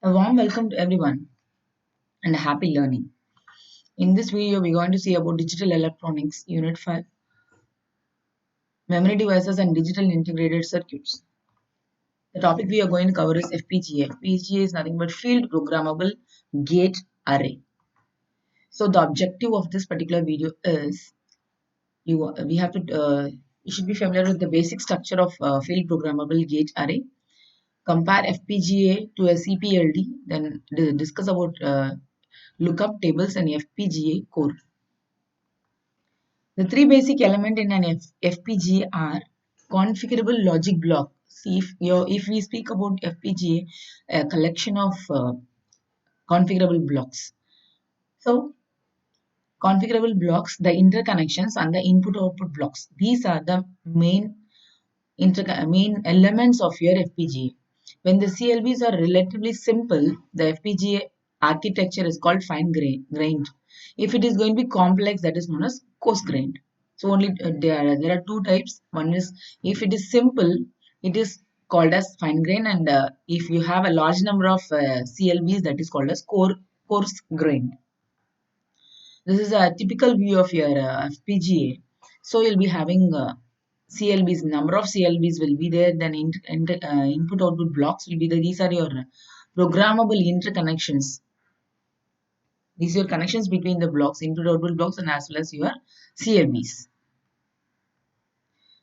A warm welcome to everyone and happy learning. In this video, we're going to see about digital electronics, Unit 5, memory devices and digital integrated circuits. The topic we are going to cover is FPGA. FPGA is nothing but field programmable gate array. So the objective of this particular video is we have to you should be familiar with the basic structure of field programmable gate array. Compare FPGA to a CPLD, then discuss about lookup tables and FPGA core. The three basic elements in an FPGA are configurable logic block. See, if we speak about FPGA, a collection of configurable blocks. So, configurable blocks, the interconnections and the input-output blocks. These are the main elements of your FPGA. When the CLBs are relatively simple, the FPGA architecture is called fine-grained. If it is going to be complex, that is known as coarse-grained. So only there are two types. One is if it is simple, it is called as fine-grained, and if you have a large number of CLBs, that is called as coarse-grained. This is a typical view of your FPGA. So you'll be having CLBs, number of CLBs will be there, then input output blocks will be there. These are your programmable interconnections. These are your connections between the blocks, input output blocks, and as well as your CLBs.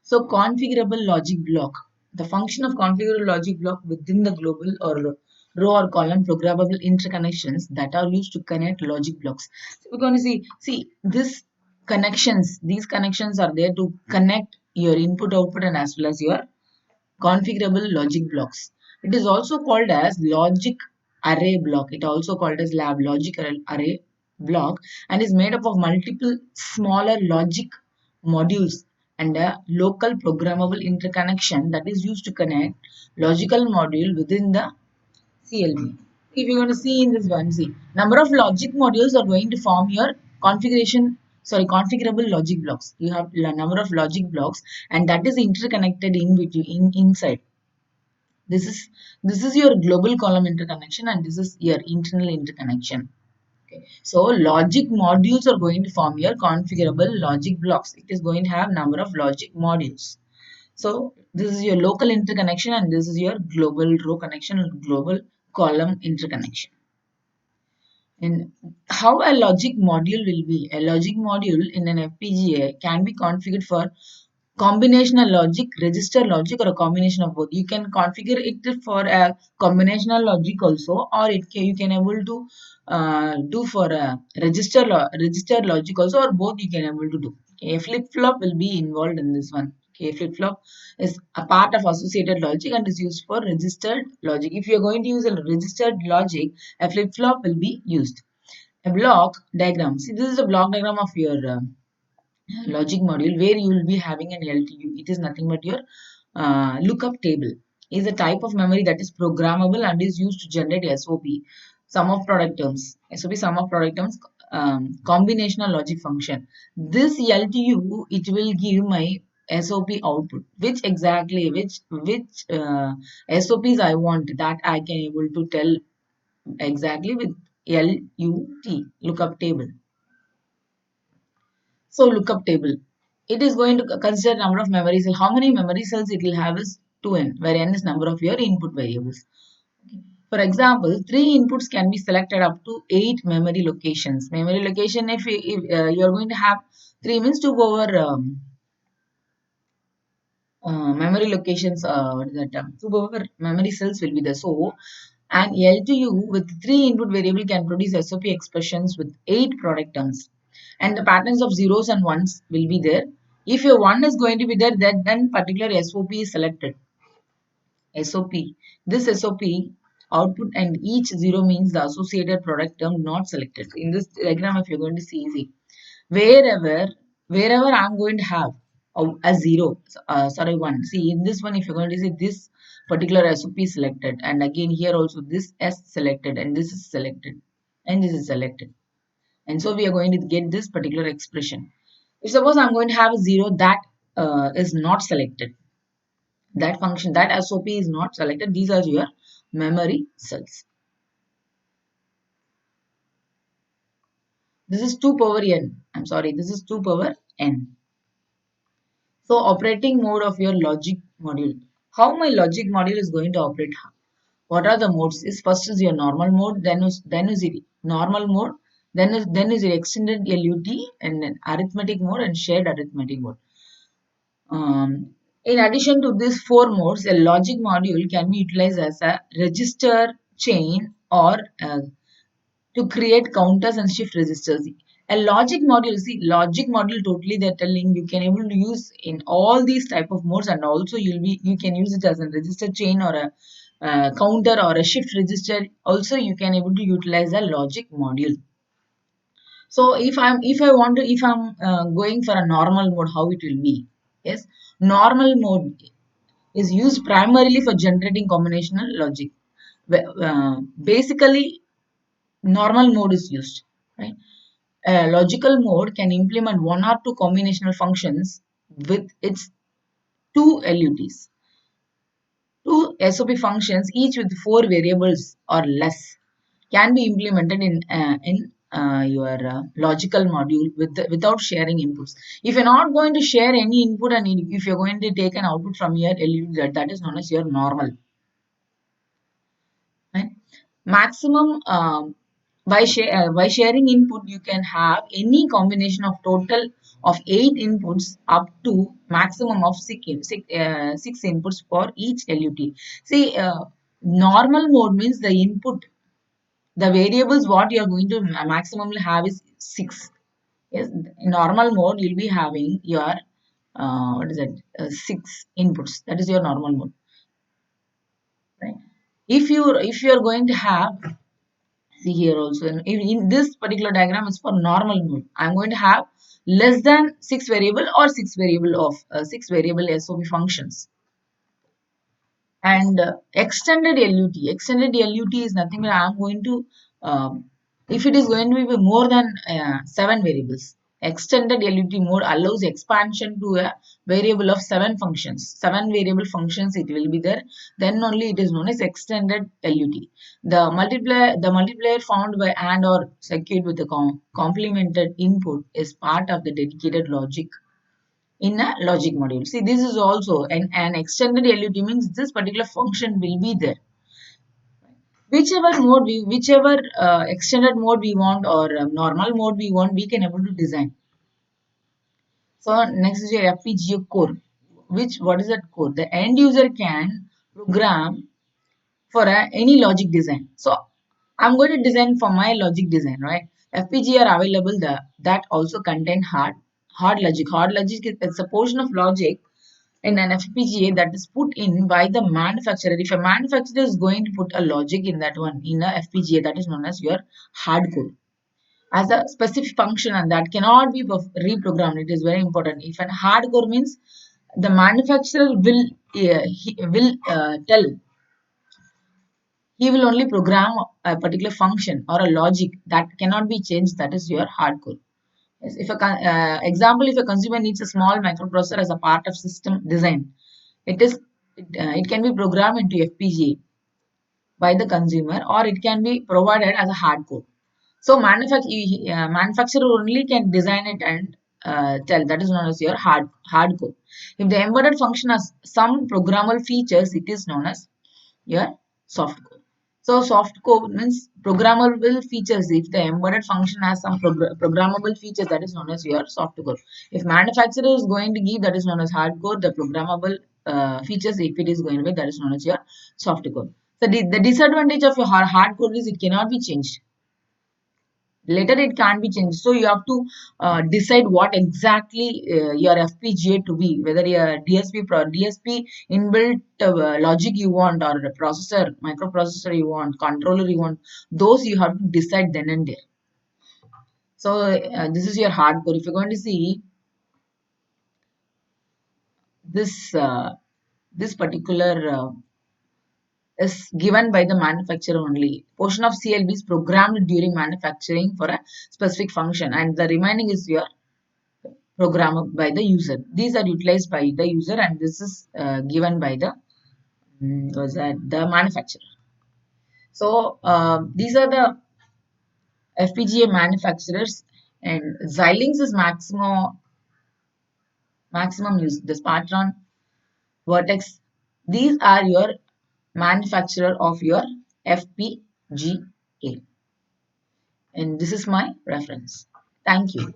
So configurable logic block. The function of configurable logic block within the global or row or column programmable interconnections that are used to connect logic blocks. So we're going to see these connections are there to connect your input output and as well as your configurable logic blocks. It is also called as logic array block. It also called as logic array block and is made up of multiple smaller logic modules and a local programmable interconnection that is used to connect logical module within the CLB. If you're going to see in this one, see, number of logic modules are going to form your configurable logic blocks. You have a number of logic blocks and that is interconnected inside. This is your global column interconnection and this is your internal interconnection. Okay. So logic modules are going to form your configurable logic blocks. It is going to have number of logic modules. So this is your local interconnection and this is your global row connection and global column interconnection. And how a logic module will be? A logic module in an FPGA can be configured for combinational logic, register logic, or a combination of both. You can configure it for a combinational logic also, or you can able to do for a register logic also, or both you can able to do. Okay, a flip-flop will be involved in this one. Okay, flip-flop is a part of associated logic and is used for registered logic. If you are going to use a registered logic, a flip-flop will be used. A block diagram. See, this is a block diagram of your logic module where you will be having an LTU. It is nothing but your lookup table. Is a type of memory that is programmable and is used to generate SOP, sum of product terms. SOP, sum of product terms, combinational logic function. This LTU, it will give my SOP output. Which SOPs I want, that I can able to tell exactly with LUT, lookup table. So lookup table. It is going to consider number of memory cells. How many memory cells it will have is 2n, where n is number of your input variables. For example, 3 inputs can be selected up to 8 memory locations. Memory location, if you are going to have 3 means 2 over memory locations, what is that term? 2 over memory cells will be there. So, an LTU with 3 input variable can produce SOP expressions with 8 product terms. And the patterns of zeros and ones will be there. If your 1 is going to be there, then particular SOP is selected. SOP. This SOP output and each 0 means the associated product term not selected. In this diagram, if you're going to see, wherever I'm going to have a 0, 1. See, in this one, if you're going to see this particular SOP is selected, and again here also this S selected, and this is selected, and this is selected. And so we are going to get this particular expression. If suppose I'm going to have a 0 that is not selected, that function, that SOP is not selected, these are your memory cells. This is 2 power n. I'm sorry, this is 2 power n. So operating mode of your logic module. How my logic module is going to operate? What are the modes? Is first is your normal mode, then is it normal mode, then is your extended LUT, and then arithmetic mode and shared arithmetic mode. In addition to these four modes, a logic module can be utilized as a register chain or to create counters and shift registers. A logic module, see, logic module totally they're telling you can able to use in all these type of modes, and also you can use it as a register chain or a counter or a shift register. Also, you can able to utilize a logic module. So if I'm going for a normal mode, how it will be? Yes, normal mode is used primarily for generating combinational logic. Basically, normal mode is used, right? A logical mode can implement one or two combinational functions with its two LUTs. Two SOP functions, each with four variables or less, can be implemented in your logical module without sharing inputs. If you're not going to share any input and if you're going to take an output from your LUT, that is known as your normal. Right? Maximum by sharing input, you can have any combination of total of 8 inputs up to maximum of 6 inputs for each LUT. See, normal mode means the input, the variables what you are going to maximally have is 6. Yes, in normal mode you'll be having your what is it 6 inputs. That is your normal mode, right? If you are going to have, see here also in this particular diagram is for normal mode. I'm going to have less than 6 variable or 6 variable of 6 variable SOP functions. And extended LUT is nothing but I'm going to if it is going to be more than 7 variables. Extended LUT mode allows expansion to a variable of 7 functions. 7 variable functions it will be there. Then only it is known as extended LUT. The multiplier found by AND or circuit with the complemented input is part of the dedicated logic in a logic module. See, this is also an extended LUT means this particular function will be there. Whichever extended mode we want or normal mode we want, we can able to design. So next is your FPGA core. What is that core? The end user can program for any logic design. So I'm going to design for my logic design, right? FPGA are available that also contain hard logic. Hard logic is a portion of logic in an FPGA that is put in by the manufacturer. If a manufacturer is going to put a logic in that one in a FPGA, that is known as your hardcore as a specific function, and that cannot be reprogrammed. It is very important. If an hardcore means the manufacturer will tell, he will only program a particular function or a logic that cannot be changed. That is your hardcore. Yes, example, if a consumer needs a small microprocessor as a part of system design, it can be programmed into FPGA by the consumer, or it can be provided as a hardcore. So manufacturer only can design it and tell, that is known as your hardcore. If the embedded function has some programmable features, it is known as your softcore. So softcore means programmable features. If the embedded function has some programmable features, that is known as your softcore. If manufacturer is going to give, that is known as hardcore. The programmable features, if it is going to be, that is known as your softcore. So the disadvantage of your hardcore is it cannot be changed. Later it can't be changed. So you have to decide what exactly your FPGA to be, whether your DSP inbuilt logic you want, or a processor, microprocessor you want, controller you want. Those you have to decide then and there. So this is your hardcore. If you're going to see this particular is given by the manufacturer only. Portion of CLB is programmed during manufacturing for a specific function, and the remaining is your programmed by the user. These are utilized by the user, and this is given by the manufacturer. So these are the FPGA manufacturers. and Xilinx is maximum use. The Spartron, Vertex, these are your manufacturer of your FPGA, and this is my reference. Thank you.